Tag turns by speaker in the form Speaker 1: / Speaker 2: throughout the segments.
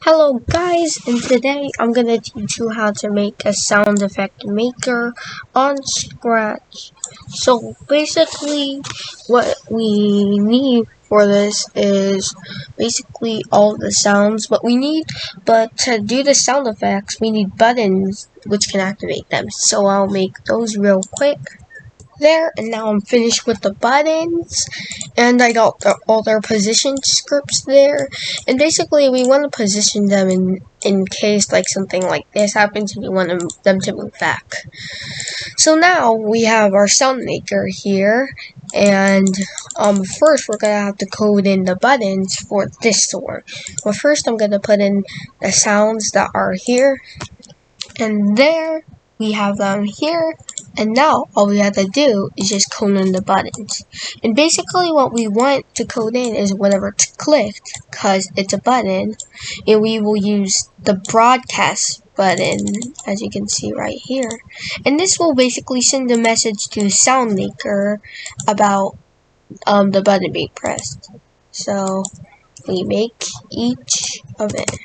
Speaker 1: Hello guys, and today I'm gonna teach you how to make a sound effect maker on Scratch. So basically what we need for this is basically all the sounds but to do the sound effects we need buttons which can activate them. So I'll make those real quick. There, and now I'm finished with the buttons, and I got all their position scripts there, and basically we want to position them in case like something like this happens and you want them to move back. So now we have our sound maker here, and first we're gonna have to code in the buttons for this to work. But first I'm gonna put in the sounds that are here, and there we have them here, and now all we have to do is just code in the buttons. And basically what we want to code in is whatever it's clicked, because it's a button, and we will use the broadcast button, as you can see right here. And this will basically send a message to SoundMaker about the button being pressed. So we make each of it.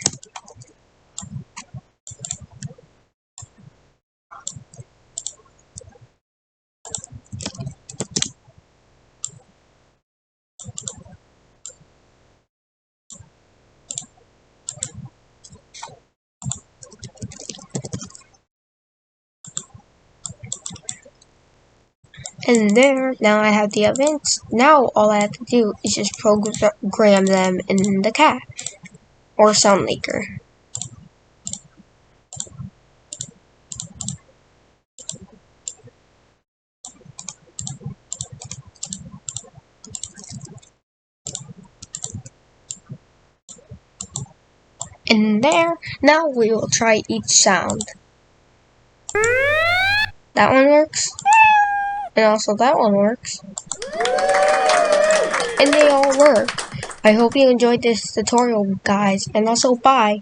Speaker 1: And there, now I have the events. Now all I have to do is just program them in the cat or SoundMaker. And there, now we will try each sound. That one works. And also that one works. And they all work. I hope you enjoyed this tutorial, guys. And also, bye.